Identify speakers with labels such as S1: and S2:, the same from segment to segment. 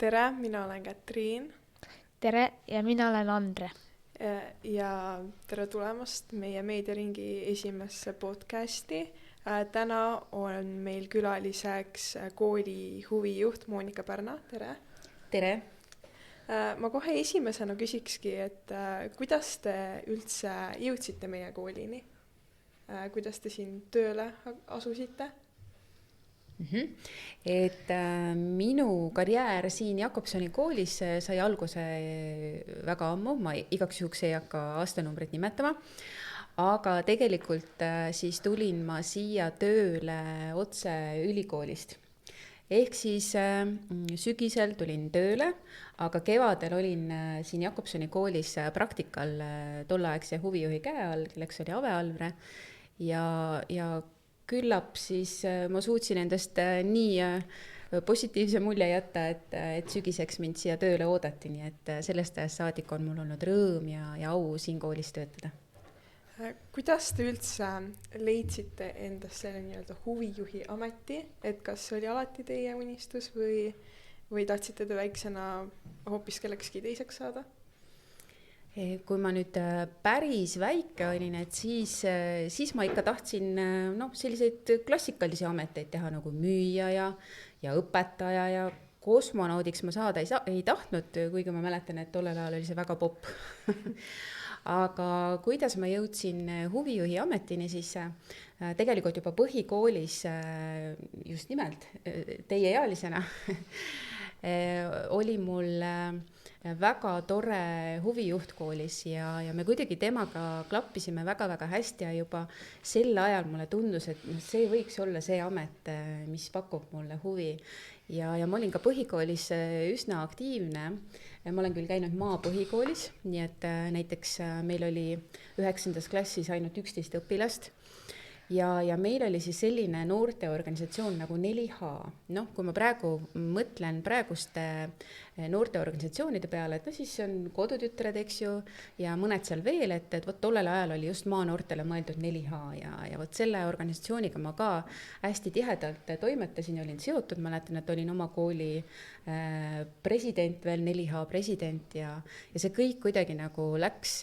S1: Tere, mina olen Katriin
S2: Tere ja mina olen Andre.
S1: ja tere tulemast meie meediaringi esimesse podcasti. Täna on meil külaliseks kooli huvijuht Monika Pärna, tere.
S3: Tere!
S1: Ma kohe esimesena küsikski, et kuidas te üldse jõudsite meie koolini? Kuidas te siin tööle asusite?
S3: Minu karjäär siin Jakobsoni koolis sai alguse väga ammu, ma igaks juhuks ei hakka aastanumbrit nimetama, aga tegelikult siis tulin ma siia tööle otse ülikoolist. Ehk siis sügisel tulin tööle, aga kevadel olin siin Jakobsoni koolis praktikal tolleaegse huvijuhi käe all, kelleks oli Ave Alvre, ja küllap siis ma suutsin endast nii positiivse mulje jätta, et sügiseks mind siia tööle oodati, nii et sellest ajast saadik on mul olnud rõõm ja au siin koolis töötada.
S1: Kuidas te üldse leidsite endast selle nii-öelda huvijuhi ameti, et kas oli alati teie unistus või tahtsite te väiksena hoopis kellekski teiseks saada?
S3: Kui ma nüüd päris väike olin, et siis ma ikka tahtsin selliseid klassikalisi ameteid teha nagu müüja ja õpetaja ja kosmonaudiks ma saada ei tahtnud, kuigi ma mäletan, et tollel ajal oli see väga popp. Aga kuidas ma jõudsin huvijuhi ametini, siis tegelikult juba põhikoolis just nimelt teieealisena oli mul väga tore huvijuht koolis ja me kuidagi temaga klappisime väga-väga hästi ja juba sel ajal mulle tundus, et see võiks olla see amet, mis pakub mulle huvi. Ja ma olin ka põhikoolis üsna aktiivne. Ma olen küll käinud maapõhikoolis, nii et näiteks meil oli 9. klassis ainult 11 õpilast. Ja meil oli siis selline noorteorganisatsioon nagu 4H. Kui ma praegu mõtlen praeguste noorteorganisatsioonide peale, et siis on Kodutütred, eks ju, ja mõned seal veel, et võt tollel ajal oli just maanoortele mõeldud 4H ja võt selle organisatsiooniga ma ka hästi tihedalt toimetasin ja olin seotud. Mäletan, et olin oma kooli president veel, 4H president ja see kõik kuidagi nagu läks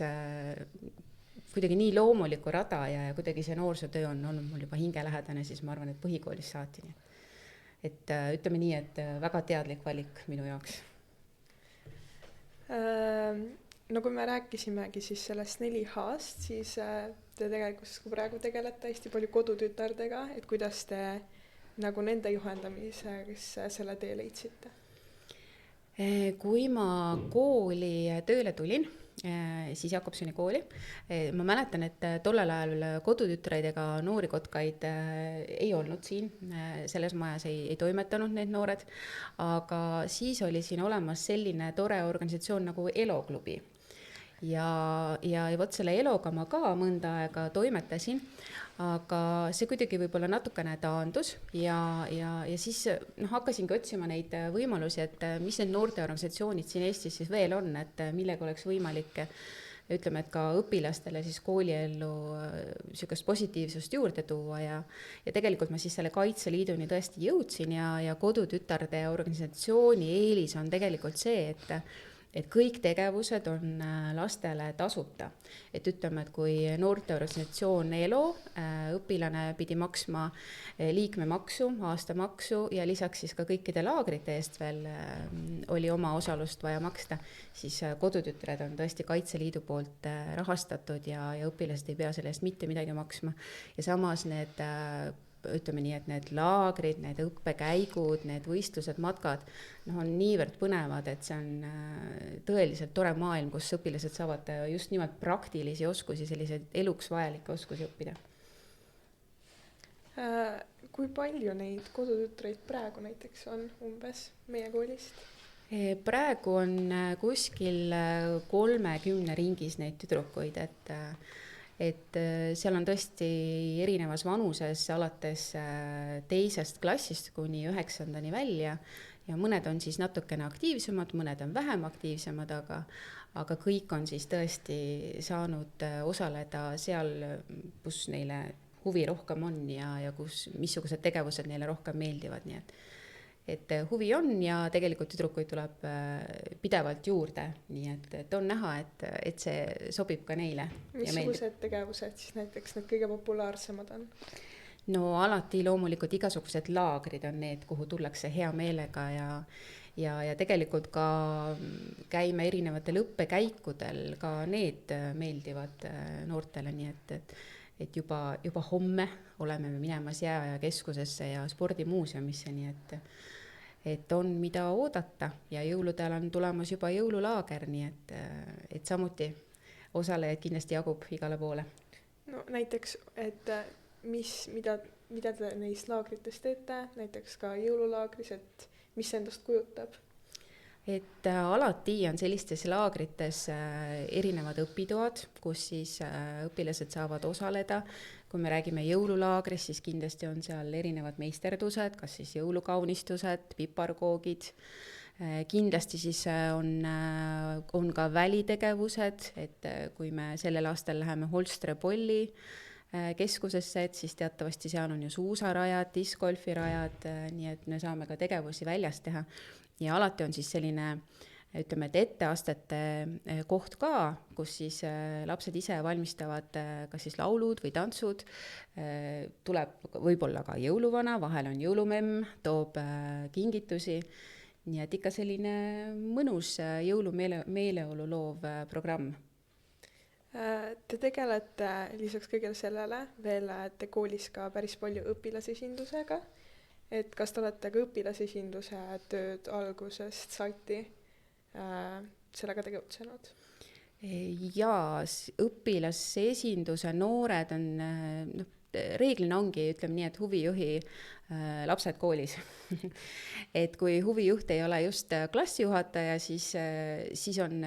S3: kuidagi nii loomuliku rada ja kuidagi see noorsootöö on olnud mul juba hingelähedane, siis ma arvan, et põhikoolis saatini. Et ütleme nii, et väga teadlik valik minu jaoks.
S1: Kui me rääkisimegi siis sellest 4H-st, siis te tegelikult praegu tegelete hästi palju kodutütardega, et kuidas te nagu nende juhendamiseks selle tee leidsite?
S3: Kui ma kooli tööle tulin, siis Jakobsoni kooli. Ma mäletan, et tollel ajal kodutütreid ega noori kotkaid ei olnud siin, selles majas ei toimetanud need noored, aga siis oli siin olemas selline tore organisatsioon nagu Eloklubi. Ja võt selle Eloga ma ka mõnda aega toimetasin, aga see kuidagi võib-olla natukene taandus ja siis hakkasingi otsima neid võimalusi, et mis need noorteorganisatsioonid siin Eestis siis veel on, et millega oleks võimalik, ütleme, et ka õpilastele siis kooliellu sükast positiivsust juurde tuua ja tegelikult ma siis selle Kaitseliiduni tõesti jõudsin ja Kodutütarde organisatsiooni eelis on tegelikult see, et kõik tegevused on lastele tasuta. Et ütleme, et kui noorteorganisatsioon ELO, õpilane pidi maksma liikmemaksu, aastamaksu ja lisaks siis ka kõikide laagrite eest veel oli oma osalust vaja maksta, siis Kodutütred on tõesti Kaitseliidu poolt rahastatud ja õpilased ei pea selle eest mitte midagi maksma. Ja samas need ütleme nii, et need laagrid, need õppekäigud, need võistlused, matkad on niivõrd põnevad, et see on tõeliselt tore maailm, kus õpilased saavad just nimelt praktilisi oskusi, selliseid eluks vajalikke oskusi õppida.
S1: Kui palju neid kodutütreid praegu näiteks on umbes meie koolist?
S3: Praegu on kuskil 30 ringis neid tüdrukuid, et seal on tõesti erinevas vanuses alates 2. klassist kuni 9. välja ja mõned on siis natukene aktiivsemad, mõned on vähem aktiivsemad, aga kõik on siis tõesti saanud osaleda seal, kus neile huvi rohkem on ja missugused tegevused neile rohkem meeldivad, nii et et huvi on ja tegelikult tüdrukuid tuleb pidevalt juurde, nii et on näha, et see sobib ka neile.
S1: Missugused tegevused siis näiteks need kõige populaarsemad on?
S3: No alati loomulikult igasugused laagrid on need, kuhu tullakse hea meelega ja tegelikult ka käime erinevatel õppekäikudel, ka need meeldivad noortele, nii et juba homme oleme me minemas Jääajakeskusesse ja spordimuuseumisse, nii et on mida oodata ja jõuludel on tulemas juba jõululaager, nii et samuti osalejaid kindlasti jagub igale poole.
S1: No näiteks, et mida te neis laagrites teete, näiteks ka jõululaagris, et mis see endast kujutab?
S3: Et alati on sellistes laagrites erinevad õpitoad, kus siis õpilased saavad osaleda. Kui me räägime jõululaagrist, siis kindlasti on seal erinevad meisterdused, kas siis jõulukaunistused, piparkoogid. Kindlasti siis on ka välitegevused, et kui me sellel aastal läheme Holstre Polli keskusesse, et siis teatavasti seal on ju suusarajad, discgolfirajad, nii et me saame ka tegevusi väljas teha. Ja alati on siis selline, ütleme, et etteastete koht ka, kus siis lapsed ise valmistavad kas siis laulud või tantsud, tuleb võib-olla ka jõuluvana, vahel on jõulumemm, toob kingitusi, nii et ikka selline mõnus jõulumeeleolu loov programm.
S1: Te tegelete lisaks kõigele sellele veel te koolis ka päris palju õpilasesindusega, et kas te olete ka õpilasesinduse tööd algusest saati sellega tegutsenud?
S3: Jaa, õpilasesinduse noored on, reeglina ongi, ütleme nii, et huvijuhi lapsed koolis. Et kui huvijuht ei ole just klassijuhataja, siis on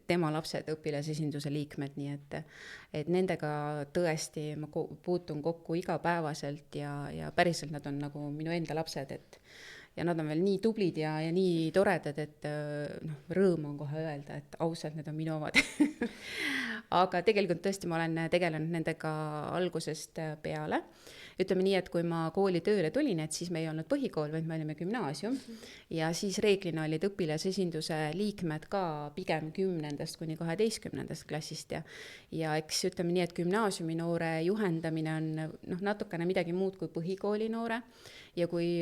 S3: tema lapsed õpilasesinduse liikmed, nii et nendega tõesti ma puutun kokku igapäevaselt ja päriselt nad on nagu minu enda lapsed, ja nad on veel nii tublid ja nii toredad, et rõõm on kohe öelda, et ausalt, need on minu omad. Aga tegelikult tõesti ma olen tegelenud nendega algusest peale. Ütleme nii, et kui ma kooli tööle tulin, et siis me ei olnud põhikool, vaid me olime gümnaasium ja siis reeglina olid õpilasesinduse liikmed ka pigem 10. kuni 12. klassist ja eks ütleme nii, et gümnaasiumi noore juhendamine on natukene midagi muud kui põhikooli noore ja kui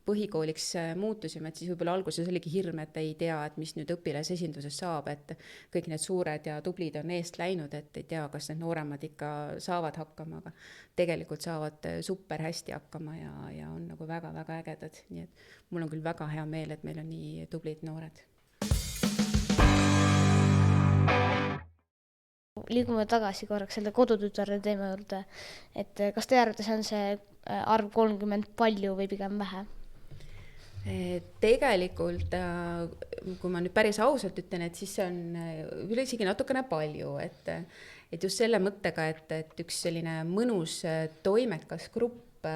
S3: põhikooliks muutusime, et siis võib-olla alguses oligi hirm, et ei tea, et mis nüüd õpilasesinduses saab, et kõik need suured ja tublid on eest läinud, et ei tea, kas need nooremad ikka saavad hakkama, aga tegelikult saavad super hästi hakkama ja on nagu väga-väga ägedad, nii et mul on küll väga hea meel, et meil on nii tublid noored.
S2: Liigume tagasi korraks selle kodutütarde teema juurde, et kas teie arvates on see arv 30 palju või pigem vähe?
S3: Tegelikult, kui ma nüüd päris ausalt ütlen, et siis see on üle isegi natukene palju, et just selle mõttega, et üks selline mõnus toimekas grupp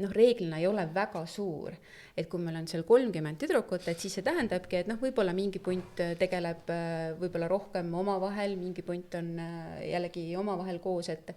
S3: reeglina ei ole väga suur, et kui meil on seal 30 tüdrukut, et siis see tähendabki, et võib-olla mingi punt tegeleb võib-olla rohkem omavahel, mingi punt on jällegi omavahel koos, et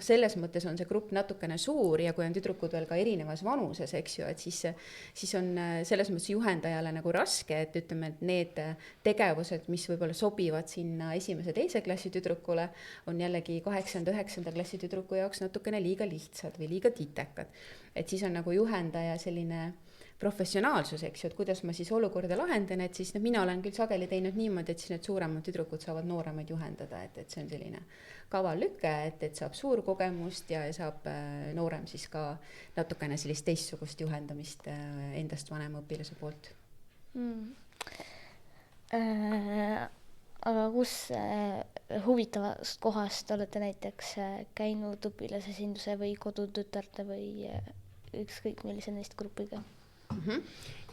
S3: selles mõttes on see grupp natukene suur ja kui on tüdrukud veel ka erinevas vanuses, eks ju, et siis on selles mõttes juhendajale nagu raske, et ütleme, et need tegevused, mis võib-olla sobivad sinna 1.-2. klassi tüdrukule, on jällegi 8.-9. klassi tüdruku jaoks natukene liiga lihtsad või liiga titekad. Et siis on nagu juhendaja selline professionaalsus, eks ju, et kuidas ma siis olukorda lahendan, et siis mina olen küll sageli teinud niimoodi, et siis need suuremad tüdrukud saavad nooremaid juhendada, et see on selline kaval lüke, et saab suur kogemust ja saab noorem siis ka natukene sellist teistsugust juhendamist endast vanema õpilase poolt.
S2: Aga kus huvitavast kohast olete näiteks käinud õpilasesinduse või kodutütarde või ükskõik millise neist grupiga?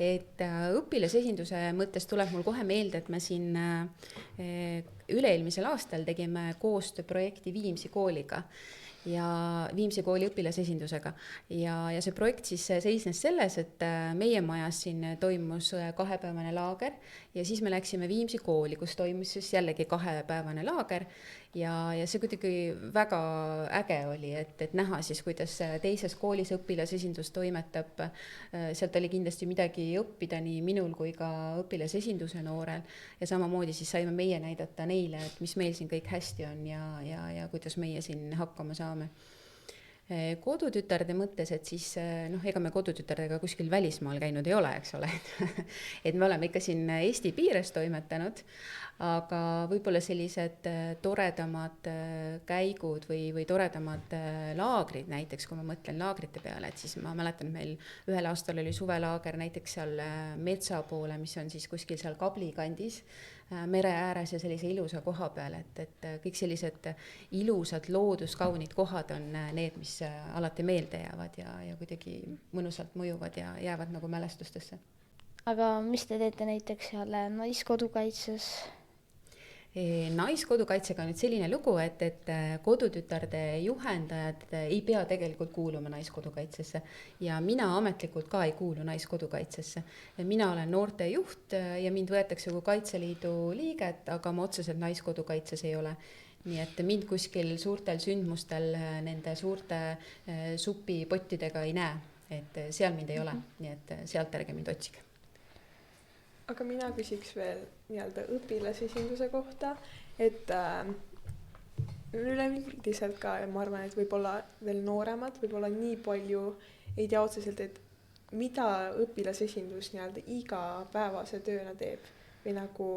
S3: Et õpilasesinduse mõttes tuleb mul kohe meelde, et me siin üle-eelmisel aastal tegime koostööprojekti Viimsi kooliga ja Viimsi kooli õpilasesindusega ja see projekt siis seisnes selles, et meie majas siin toimus 2-päevane laager ja siis me läksime Viimsi kooli, kus toimus siis jällegi 2-päevane laager ja see kuidagi väga äge oli, et näha siis, kuidas teises koolis õpilasesindus toimetab. Sealt oli kindlasti midagi õppida nii minul kui ka õpilasesinduse noorel ja samamoodi siis saime meie näidata neile, et mis meil siin kõik hästi on ja kuidas meie siin hakkama saame. Kodutütarde mõttes, et siis ega me kodutütardega kuskil välismaal käinud ei ole, eks ole. Et me oleme ikka siin Eesti piires toimetanud, aga võib-olla sellised toredamad käigud või toredamad laagrid näiteks, kui ma mõtlen laagrite peale, et siis ma mäletan, et meil ühel aastal oli suvelaager näiteks seal metsa poole, mis on siis kuskil seal Kabli kandis, mere ääres ja sellise ilusa koha peal, et kõik sellised ilusad looduskaunid kohad on need, mis alati meelde jäävad ja kuidagi mõnusalt mõjuvad ja jäävad nagu mälestustesse.
S2: Aga mis te teete näiteks seal naiskodukaitses?
S3: Naiskodukaitsega on nüüd selline lugu, et kodutütarde juhendajad ei pea tegelikult kuuluma naiskodukaitsesse ja mina ametlikult ka ei kuulu naiskodukaitsesse. Mina olen noorte juht ja mind võetakse kui Kaitseliidu liiget, aga ma otseselt naiskodukaitses ei ole. Nii et mind kuskil suurtel sündmustel nende suurte supipottidega ei näe, et seal mind ei ole, nii et sealt ärge mind otsige.
S1: Aga mina küsiks veel nii-öelda õpilasesinduse kohta, et üleüldiselt ka, ma arvan, et võib-olla veel nooremad, võib-olla nii palju ei tea otseselt, et mida õpilasesindus nii-öelda igapäevase tööna teeb või nagu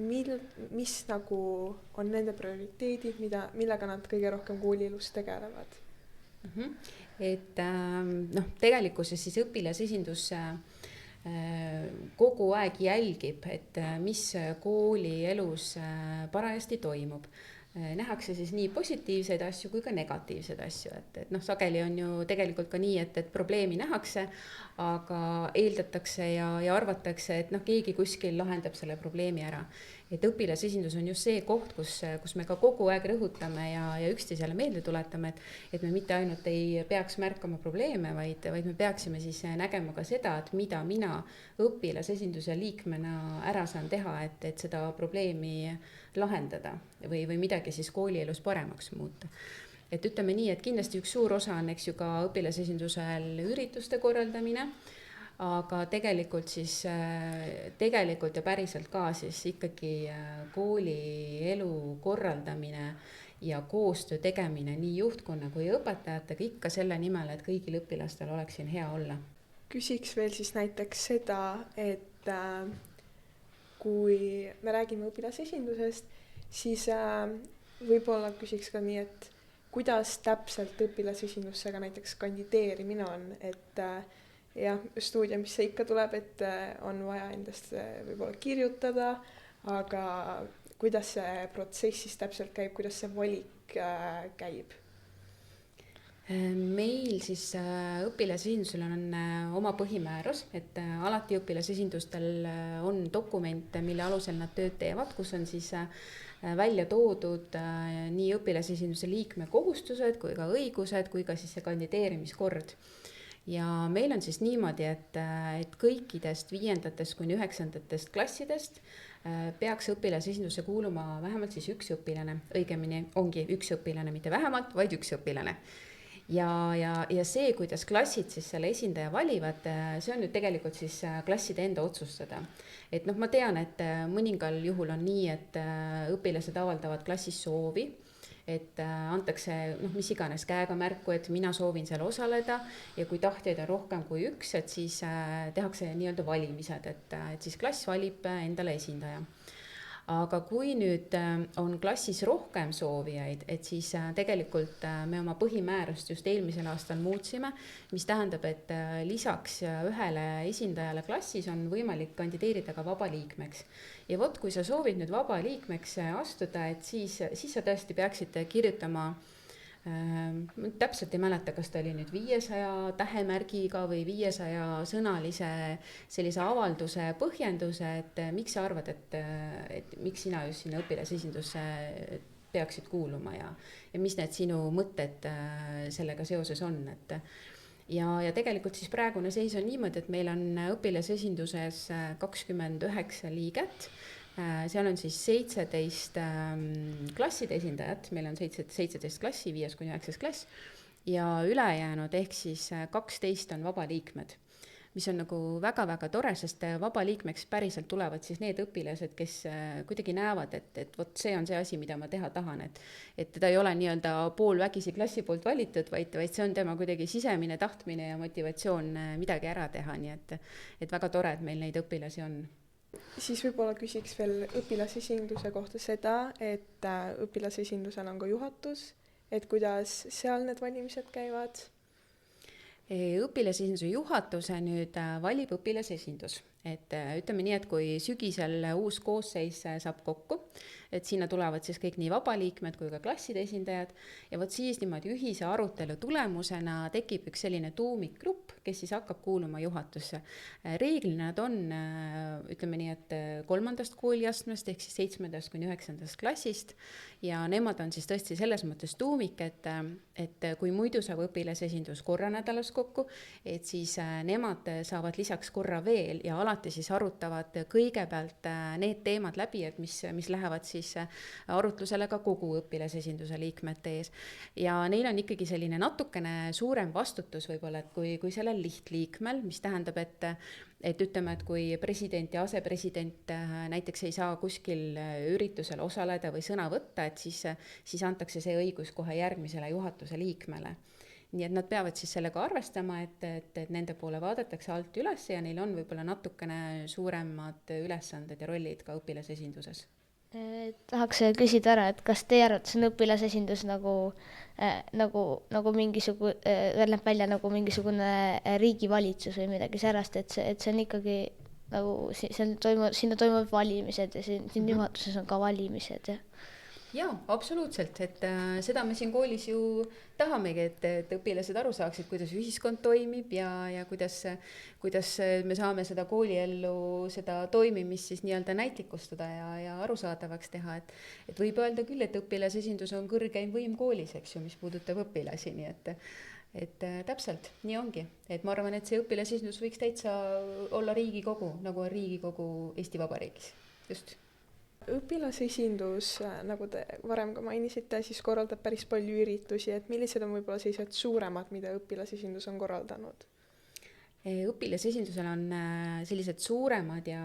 S1: mis nagu on nende prioriteedid, millega nad kõige rohkem koolielus tegelevad.
S3: Et tegelikkuses siis õpilasesindus kogu aeg jälgib, et mis kooli elus parajasti toimub. Nähakse siis nii positiivseid asju kui ka negatiivseid asju, et sageli on ju tegelikult ka nii, et probleemi nähakse, aga eeldatakse ja arvatakse, et keegi kuskil lahendab selle probleemi ära. Et õpilasesindus on just see koht, kus me ka kogu aeg rõhutame ja üksteisele meelde tuletame, et me mitte ainult ei peaks märkama probleeme, vaid me peaksime siis nägema ka seda, et mida mina õpilasesinduse liikmena ära saan teha, et seda probleemi lahendada või midagi siis koolielus paremaks muuta. Et ütleme nii, et kindlasti üks suur osa on, eks ju, ka õpilasesindusel ürituste korraldamine, aga tegelikult ja päriselt ka siis ikkagi koolielu korraldamine ja koostöö tegemine nii juhtkonna kui õpetajatega ikka selle nimel, et kõigil õpilastel oleks siin hea olla.
S1: Küsiks veel siis näiteks seda, et kui me räägime õpilasesindusest, siis võib-olla küsiks ka nii, et kuidas täpselt õpilasesindussega näiteks kandideerimine on, et jah, stuudia, mis see ikka tuleb, et on vaja endast võib-olla kirjutada, aga kuidas see protsess siis täpselt käib, kuidas see valik käib?
S3: Meil siis õpilasesindusel on oma põhimäärus, et alati õpilasesindustel on dokumente, mille alusel nad tööd teevad, kus on siis välja toodud nii õpilasesinduse liikme kohustused kui ka õigused, kui ka siis see kandideerimiskord. Ja meil on siis niimoodi, et kõikidest 5. kuni 9. klassidest peaks õpilasesindusse kuuluma vähemalt siis üks õpilane, õigemini ongi üks õpilane, mitte vähemalt, vaid üks õpilane. Ja see, kuidas klassid siis selle esindaja valivad, see on nüüd tegelikult siis klasside enda otsustada. Et ma tean, et mõningal juhul on nii, et õpilased avaldavad klassis soovi, et antakse mis iganes käega märku, et mina soovin seal osaleda ja kui tahtjaid on rohkem kui üks, et siis tehakse nii-öelda valimised, et siis klass valib endale esindaja. Aga kui nüüd on klassis rohkem soovijaid, et siis tegelikult me oma põhimäärust just eelmisel aastal muutsime, mis tähendab, et lisaks ühele esindajale klassis on võimalik kandideerida ka vaba liikmeks. Ja vot, kui sa soovid nüüd vaba liikmeks astuda, et siis sa tõesti peaksid kirjutama Täpselt ei mäleta, kas ta oli nüüd 500 tähemärgiga või 500 sõnalise sellise avalduse põhjenduse, et miks sa arvad, et miks sina just sinna õpilasesindusse peaksid kuuluma ja mis need sinu mõtted sellega seoses on, et ja tegelikult siis praegune seis on niimoodi, et meil on õpilasesinduses 29 liiget. Seal on siis 17 klasside esindajat, meil on 17 klassi, 5-9 klass ja ülejäänud ehk siis 12 on vabaliikmed, mis on nagu väga-väga tore, sest vabaliikmeks päriselt tulevad siis need õpilased, kes kuidagi näevad, et vot see on see asi, mida ma teha tahan, et teda ei ole nii-öelda poolvägisi klassi poolt valitud, vaid see on tema kuidagi sisemine tahtmine ja motivatsioon midagi ära teha, nii et väga tore, et meil neid õpilasi on.
S1: Siis võib-olla küsiks veel õpilasesinduse kohta seda, et õpilasesindusel on ka juhatus, et kuidas seal need valimised käivad?
S3: Õpilasesinduse juhatuse nüüd valib õpilasesindus, et ütleme nii, et kui sügisel uus koosseis saab kokku, et sinna tulevad siis kõik nii vabaliikmed kui ka klasside esindajad ja vot siis niimoodi ühise arutelu tulemusena tekib üks selline tuumikgrupp, kes siis hakkab kuuluma juhatusse. Reeglina nad on, ütleme nii, et 3. kooliastmest ehk siis 7.–9. klassist ja nemad on siis tõesti selles mõttes tuumik, et kui muidu saab õpilasesindus korra nädalas kokku, et siis nemad saavad lisaks korra veel ja alati siis arutavad kõigepealt need teemad läbi, et mis lähevad siis arutlusele ka kogu õpilasesinduse liikmete ees. Ja neil on ikkagi selline natukene suurem vastutus võib-olla, et kui sellel lihtliikmel, mis tähendab, et ütleme, et kui president ja asepresident näiteks ei saa kuskil üritusel osaleda või sõna võtta, et siis antakse see õigus kohe järgmisele juhatuse liikmele. Nii et nad peavad siis sellega arvestama, et nende poole vaadatakse alt üles ja neil on võib-olla natukene suuremad ülesanded ja rollid ka õpilasesinduses.
S2: Tahaks küsida ära, et kas teie arvates on õpilasesindus nagu näeb välja nagu mingisugune riigivalitsus või midagi särast, et see on ikkagi nagu sinna toimuvad valimised ja siin juhatuses on ka valimised ja
S3: Jaa, absoluutselt, et seda me siin koolis ju tahamegi, et õpilased aru saaksid, kuidas ühiskond toimib ja kuidas me saame seda kooliellu, seda toimimist siis nii-öelda näitlikustada ja arusaadavaks teha, et võib öelda küll, et õpilasesindus on kõrgeim võim koolis, eks ju, mis puudutab õpilasi, nii et täpselt, nii ongi. Et ma arvan, et see õpilasesindus võiks täitsa olla Riigikogu, nagu on Riigikogu Eesti Vabariigis, just.
S1: Õpilasesindus, nagu te varem ka mainisite, siis korraldab päris palju üritusi, et millised on võib-olla sellised suuremad, mida õpilasesindus on korraldanud?
S3: Õpilasesindusel on sellised suuremad ja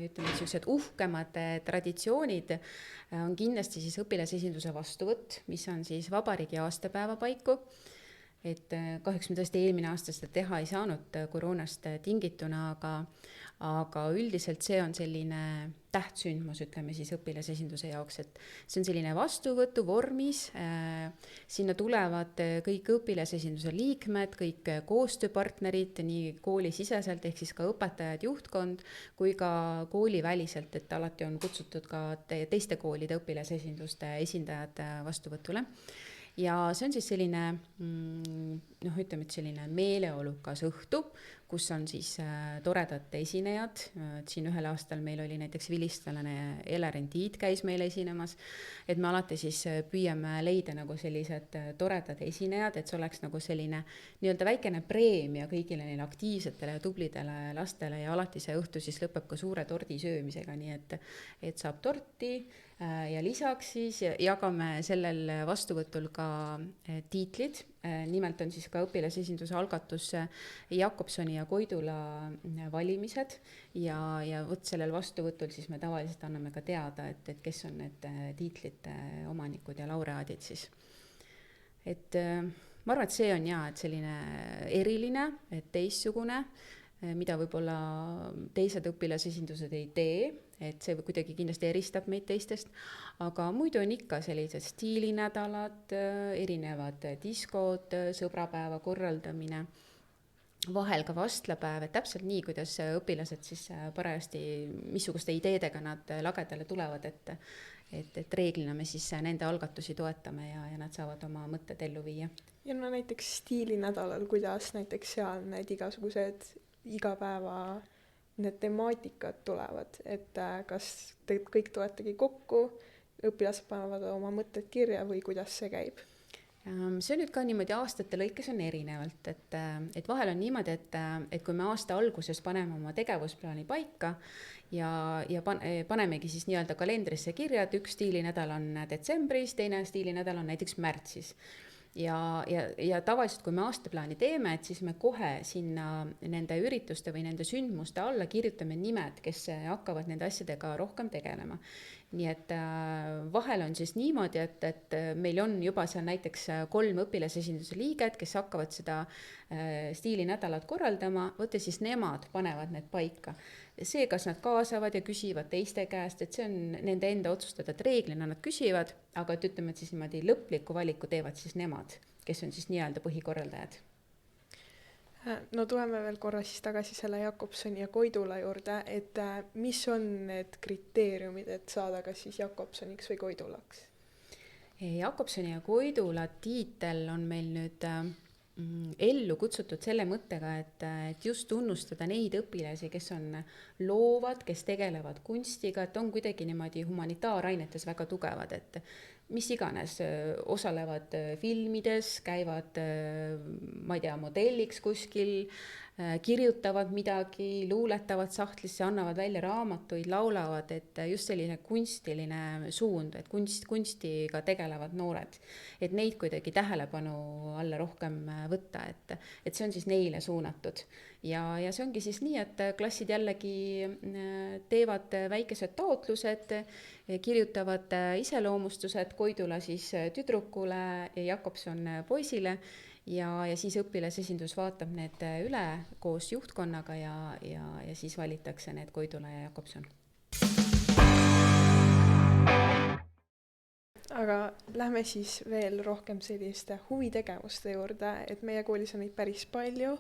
S3: ütleme, sellised uhkemad traditsioonid on kindlasti siis õpilasesinduse vastuvõtt, mis on siis vabariigi aastapäeva paiku. Et kahjuks me tõesti eelmine aasta seda teha ei saanud koroonast tingituna, aga üldiselt see on selline tähtsündmus, ütleme siis õpilasesinduse jaoks, et see on selline vastuvõtu vormis, sinna tulevad kõik õpilasesinduse liikmed, kõik koostööpartnerid, nii koolisiseselt ehk siis ka õpetajad, juhtkond, kui ka kooliväliselt, et alati on kutsutud ka teiste koolide õpilasesinduste esindajad vastuvõtule. Ja see on siis selline, ütleme, et selline meeleolukas õhtu, kus on siis toredad esinejad. Siin ühel aastal meil oli näiteks vilistlane Eleren Tiit käis meil esinemas, et me alati siis püüame leida nagu sellised toredad esinejad, et see oleks nagu selline nii-öelda väikene preemia kõigile neile aktiivsetele ja tublidele lastele ja alati see õhtu siis lõpeb ka suure tordi söömisega, nii et saab torti ja lisaks siis jagame sellel vastuvõtul ka tiitlid. Nimelt on siis ka õpilasesinduse algatus Jakobsoni ja Koidula valimised ja võt sellel vastuvõtul siis me tavaliselt anname ka teada, et kes on need tiitlite omanikud ja laureaadid siis. Et ma arvan, et see on et selline eriline, et teistsugune, mida võib-olla teised õpilasesindused ei tee, et see kuidagi kindlasti eristab meid teistest, aga muidu on ikka sellised stiilinädalad, erinevad diskod, sõbrapäeva korraldamine, vahel ka vastlapäev, et täpselt nii, kuidas õpilased siis parajasti, missuguste ideedega nad lagedale tulevad, et reeglina me siis nende algatusi toetame ja nad saavad oma mõtted ellu viia.
S1: ja no näiteks stiilinädalal, kuidas näiteks seal need igasugused igapäeva need temaatikad tulevad, et kas te kõik tuletegi kokku, õpilased panevad oma mõtted kirja või kuidas see käib?
S3: See on nüüd ka niimoodi aastate lõikes on erinevalt, et vahel on niimoodi, et kui me aasta alguses paneme oma tegevusplaani paika ja panemegi siis nii-öelda kalendrisse kirja, et üks stiilinädal on detsembris, teine stiilinädal on näiteks märtsis. Ja tavaliselt, kui me aastaplaani teeme, et siis me kohe sinna nende ürituste või nende sündmuste alla kirjutame nimed, kes hakkavad nende asjadega rohkem tegelema. Nii et vahel on siis niimoodi, et meil on juba seal näiteks 3 õpilasesinduse liiget, kes hakkavad seda stiilinädalat korraldama, võtte siis nemad panevad need paika. See, kas nad kaasavad ja küsivad teiste käest, et see on nende enda otsustada, et reeglina nad küsivad, aga et ütleme, et siis niimoodi lõpliku valiku teevad siis nemad, kes on siis nii-öelda põhikorraldajad.
S1: No tuleme veel korra siis tagasi selle Jakobsoni ja Koidula juurde, et mis on need kriteeriumid, et saada kas siis Jakobsoniks või Koidulaks?
S3: Jakobsoni ja Koidula tiitel on meil nüüd ellu kutsutud selle mõttega, et just tunnustada neid õpilasi, kes on loovad, kes tegelevad kunstiga, et on kuidagi niimoodi humanitaarainetes väga tugevad, et mis iganes, osalevad filmides, käivad, ma ei tea, modelliks kuskil, kirjutavad midagi, luuletavad sahtlisse, annavad välja raamatuid, laulavad, et just selline kunstiline suund, et kunstiga tegelevad noored, et neid kuidagi tähelepanu alla rohkem võtta, et see on siis neile suunatud. Ja see ongi siis nii, et klassid jällegi teevad väikesed taotlused, kirjutavad iseloomustused, Koidula siis tüdrukule ja Jakobson poisile ja siis õpilasesindus vaatab need üle koos juhtkonnaga ja siis valitakse need Koidula ja Jakobson.
S1: Aga lähme siis veel rohkem selliste huvitegevuste juurde, et meie koolis on neid päris palju,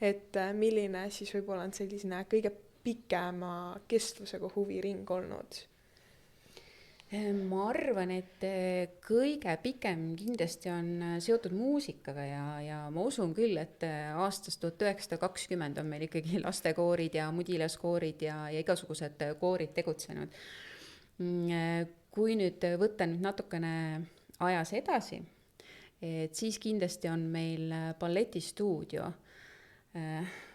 S1: et milline siis võib-olla on selline kõige pikema kestvusega huviring olnud?
S3: Ma arvan, et kõige pikem kindlasti on seotud muusikaga ja ma usun küll, et aastast 1920 on meil ikkagi lastekoorid ja mudilaskoorid ja igasugused koorid tegutsenud. Kui nüüd võtta nüüd natukene ajas edasi, et siis kindlasti on meil balletistuudio.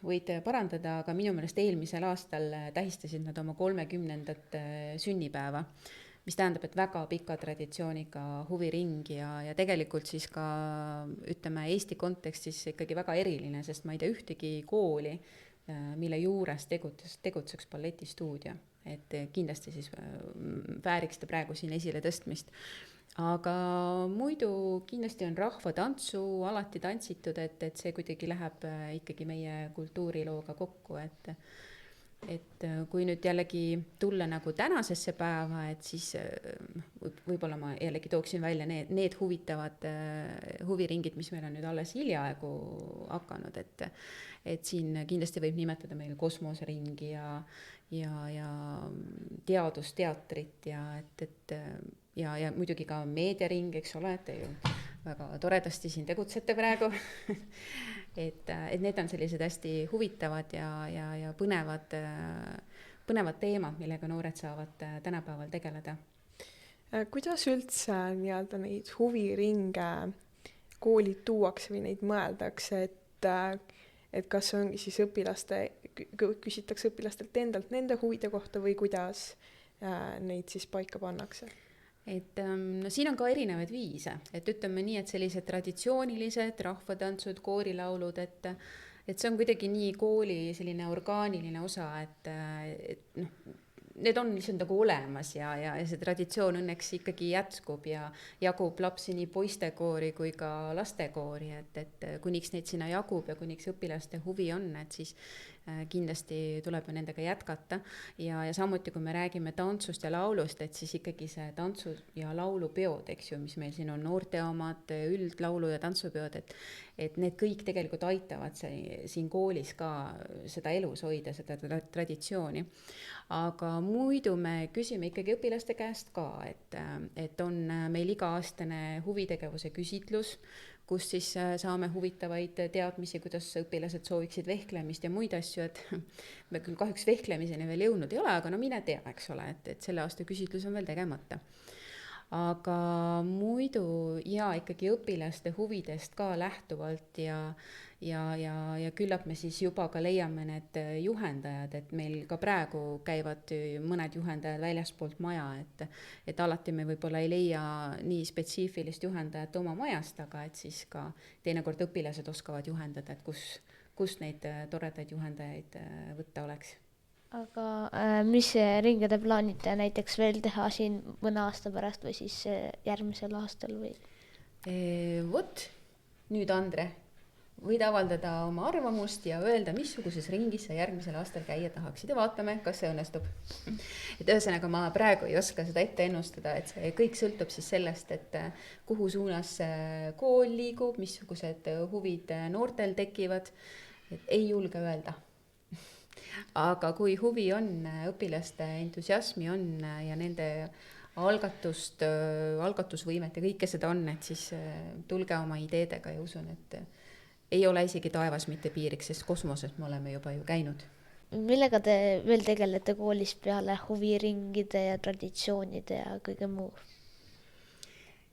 S3: Võid parandada, aga minu meelest eelmisel aastal tähistasid nad oma 30. sünnipäeva, mis tähendab, et väga pika traditsiooniga huviring ja tegelikult siis ka ütleme Eesti kontekstis ikkagi väga eriline, sest ma ei tea ühtegi kooli, mille juures tegutseks balletistuudio, et kindlasti siis vääriks ta praegu siin esile tõstmist. Aga muidu kindlasti on rahvatantsu alati tantsitud, et see kuidagi läheb ikkagi meie kultuurilooga kokku, et kui nüüd jällegi tulla nagu tänasesse päeva, et siis võib-olla ma jällegi tooksin välja need huvitavad huviringid, mis meil on nüüd alles hiljaaegu hakanud, et siin kindlasti võib nimetada meil kosmoseringi ja teadusteatrit ja muidugi ka meediaring, eks ole, et ju väga toredasti siin tegutsete praegu et need on sellised hästi huvitavad ja põnevad teemad, millega noored saavad tänapäeval tegeleda.
S1: Kuidas üldse nii-öelda neid huviringe koolid tuuakse või neid mõeldakse, et kas ongi siis küsitakse õpilastelt endalt nende huvide kohta või kuidas neid siis paika pannakse?
S3: Et no siin on ka erinevaid viise, et ütleme nii, et sellised traditsioonilised rahvatantsud, koorilaulud, et see on kuidagi nii kooli selline orgaaniline osa, et need on lihtsalt nagu olemas ja see traditsioon õnneks ikkagi jätkub ja jagub lapsi nii poistekoori kui ka lastekoori, et kuniks neid sinna jagub ja kuniks õpilaste huvi on, et siis kindlasti tuleb nendega jätkata ja samuti, kui me räägime tantsust ja laulust, et siis ikkagi see tantsu ja laulupeod, eks ju, mis meil siin on, noorte omad, üldlaulu ja tantsupeod, et need kõik tegelikult aitavad siin koolis ka seda elus hoida, seda traditsiooni. Aga muidu me küsime ikkagi õpilaste käest ka, et on meil iga-aastane huvitegevuse küsitlus, kus siis saame huvitavaid teadmisi, kuidas õpilased sooviksid vehklemist ja muid asju, et me küll kahjuks vehklemiseni veel jõudnud ei ole, aga no mine tea, eks ole, et selle aasta küsitlus on veel tegemata. Aga muidu ikkagi õpilaste huvidest ka lähtuvalt ja küllap me siis juba ka leiame need juhendajad, et meil ka praegu käivad mõned juhendajad väljaspoolt maja, et alati me võib-olla ei leia nii spetsiifilist juhendajat oma majast, aga et siis ka teinekord õpilased oskavad juhendada, et kus neid toredaid juhendajaid võtta oleks.
S2: Aga mis ringe te plaanite näiteks veel teha siin mõne aasta pärast või siis järgmisel aastal või?
S3: Vot, nüüd Andre, võid avaldada oma arvamust ja öelda, missuguses ringis sa järgmisel aastal käia tahaksid ja vaatame, kas see õnnestub. Et ühesõnaga ma praegu ei oska seda ette ennustada, et see kõik sõltub siis sellest, et kuhu suunas kool liigub, missugused huvid noortel tekivad, et ei julge öelda. Aga kui huvi on, õpilaste entusiasmi on ja nende algatusvõimet ja kõike seda on, et siis tulge oma ideedega ja usun, et ei ole isegi taevas mitte piiriks, sest kosmoses me oleme juba ju käinud.
S2: Millega te veel tegelete koolis peale huviringide ja traditsioonide ja kõige muu?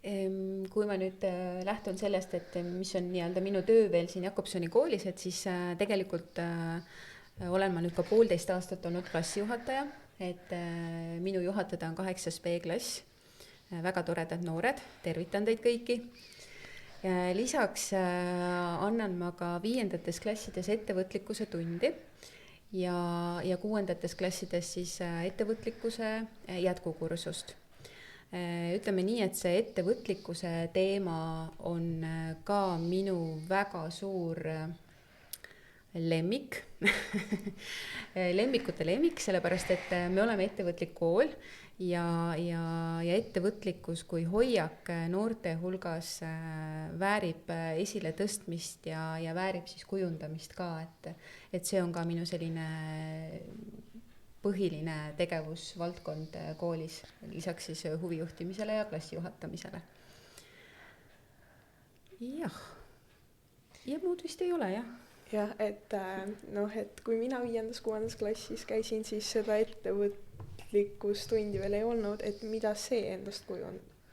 S3: Kui ma nüüd lähtun sellest, et mis on nii-öelda minu töö veel siin Jakobsoni koolis, et siis tegelikult olen ma nüüd ka 1,5 aastat olnud klassijuhataja, et minu juhatada on 8. B-klass, väga toredad noored, tervitan teid kõiki. Lisaks annan ma ka 5. klassides ettevõtlikkuse tundi ja 6. klassides siis ettevõtlikkuse jätkukursust. Ütleme nii, et see ettevõtlikkuse teema on ka minu väga suur lemmik lemmikute lemmik, sellepärast et me oleme ettevõtlik kool ja ettevõtlikkus kui hoiak noorte hulgas väärib esile tõstmist ja väärib siis kujundamist ka, et see on ka minu selline põhiline tegevusvaldkond koolis, lisaks siis huvijuhtimisele ja klassi juhatamisele. Jah, ja muud vist ei ole, jah.
S1: Jah, et kui mina 5.-6. klassis käisin, siis seda ettevõtlikkustundi veel ei olnud, et mida see endast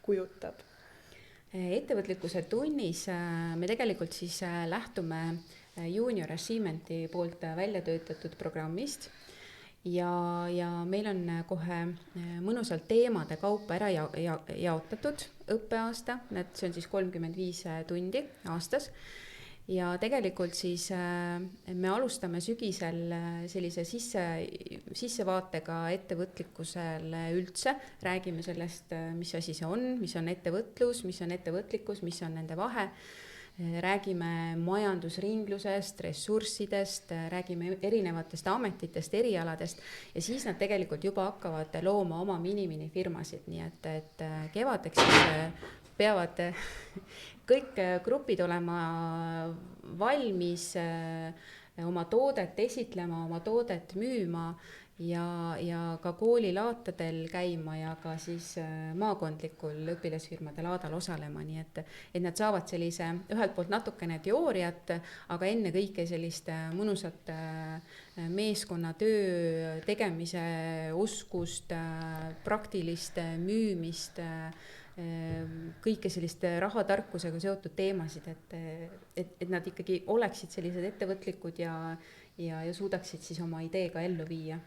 S1: kujutab?
S3: Ettevõtlikkuse tunnis me tegelikult siis lähtume Junior Achievementi poolt välja töötatud programmist ja meil on kohe mõnusalt teemade kaupa ära jaotatud õppeaasta, see on siis 35 tundi aastas. Ja tegelikult siis me alustame sügisel sellise sissevaatega ettevõtlikkusele üldse, räägime sellest, mis asi see on, mis on ettevõtlus, mis on ettevõtlikkus, mis on nende vahe, räägime majandusringlusest, ressurssidest, räägime erinevatest ametitest, erialadest ja siis nad tegelikult juba hakkavad looma oma mini-firmasid, nii et kevadeks siis peavad kõik grupid olema valmis oma toodet esitlema, oma toodet müüma ja ka koolilaatadel käima ja ka siis maakondlikul õpilasfirmade laadal osalema, nii et nad saavad sellise ühelt poolt natukene teooriat, aga enne kõike sellist mõnusat meeskonnatöö tegemise oskust, praktilist müümist, kõike sellist rahatarkusega seotud teemasid, et nad ikkagi oleksid sellised ettevõtlikud ja suudaksid siis oma ideega ellu viia.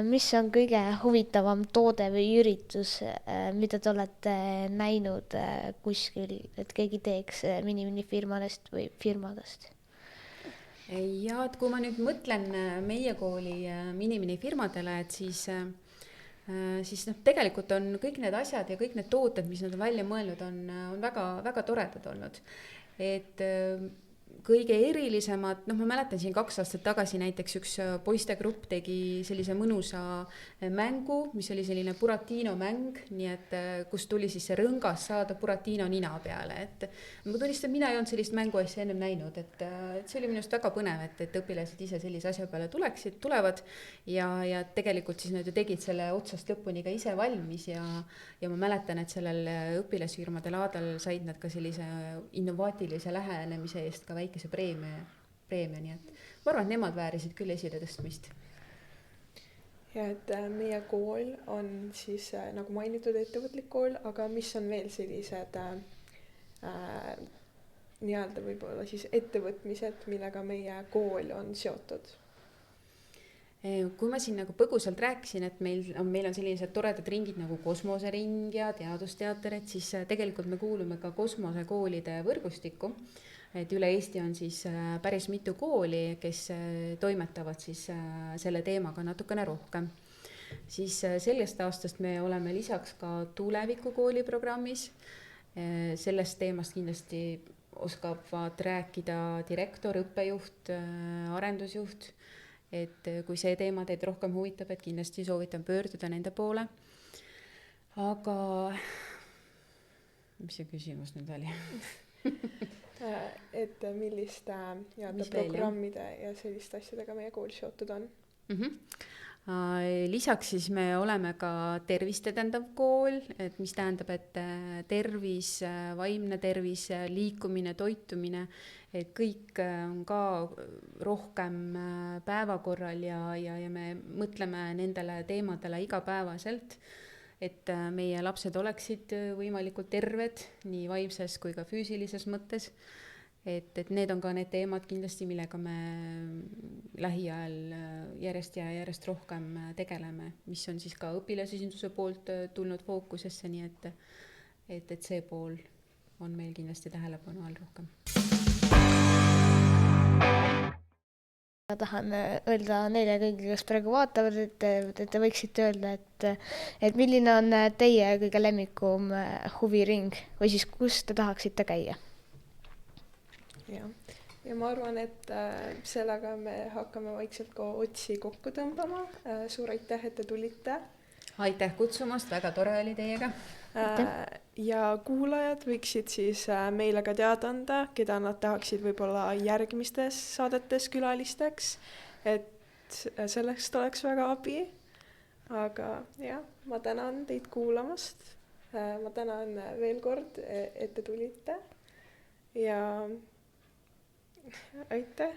S2: Mis on kõige huvitavam toode või üritus, mida te olete näinud kuskil, et keegi teeks mini-firmadest või firmadest?
S3: Ja et kui ma nüüd mõtlen meie kooli mini-firmadele, et siis tegelikult on kõik need asjad ja kõik need tooted, mis nad on välja mõelnud, on väga, väga toredad olnud. Et kõige erilisemad, noh, ma mäletan siin 2 aastat tagasi näiteks üks poistegrupp tegi sellise mõnusa mängu, mis oli selline Buratino mäng, nii et kus tuli siis see rõngas saada Buratino nina peale, et ma tunnistan, mina ei olnud sellist mänguasja ennem näinud, et see oli minu arust väga põnev, et õpilased ise sellise asja peale tulevad ja tegelikult siis nad ju tegid selle otsast lõpuni ka ise valmis ja ma mäletan, et sellel õpilasfirmade laadal said nad ka sellise innovaatilise lähenemise eest ka väikese preemia, nii et ma arvan, et nemad väärisid küll esile tõstmist.
S1: Ja et meie kool on siis nagu mainitud ettevõtlik kool, aga mis on veel sellised nii-öelda võib-olla siis ettevõtmised, millega meie kool on seotud?
S3: Kui ma siin nagu põgusalt rääkisin, et meil on sellised toredad ringid nagu kosmosering ja teadusteater, et siis tegelikult me kuulume ka kosmosekoolide võrgustikku, et üle Eesti on siis päris mitu kooli, kes toimetavad siis selle teemaga natukene rohkem. Siis sellest aastast me oleme lisaks ka Tulevikukooli programmis, sellest teemast kindlasti oskavad rääkida direktor, õppejuht, arendusjuht, et kui see teema teid rohkem huvitab, et kindlasti soovitan pöörduda nende poole. Aga mis see küsimus nüüd oli?
S1: Et milliste programmide ja selliste asjadega meie kool seotud on?
S3: Lisaks siis me oleme ka tervist edendav kool, et mis tähendab, et tervis, vaimne tervis, liikumine, toitumine, et kõik on ka rohkem päevakorral ja me mõtleme nendele teemadele igapäevaselt, et meie lapsed oleksid võimalikult terved nii vaimses kui ka füüsilises mõttes. Et need on ka need teemad kindlasti, millega me lähiajal järjest ja järjest rohkem tegeleme, mis on siis ka õpilasesinduse poolt tulnud fookusesse, nii et see pool on meil kindlasti tähelepanu all rohkem.
S2: Ma tahan öelda neile kõigi, kes praegu vaatavad, et te võiksite öelda, et milline on teie kõige lemmikum huviring või siis kus te tahaksite käia?
S1: Ja ma arvan, et sellega me hakkame vaikselt ka otsi kokku tõmbama. Suur aitäh, et te tulite.
S3: Aitäh kutsumast, väga tore oli teiega.
S1: Ja kuulajad võiksid siis meile ka teada anda, keda nad tahaksid võib-olla järgmistes saadetes külalisteks, et sellest oleks väga abi. Aga jah, ma tänan teid kuulamast. Ma tänan veel kord, et te tulite ja aitäh!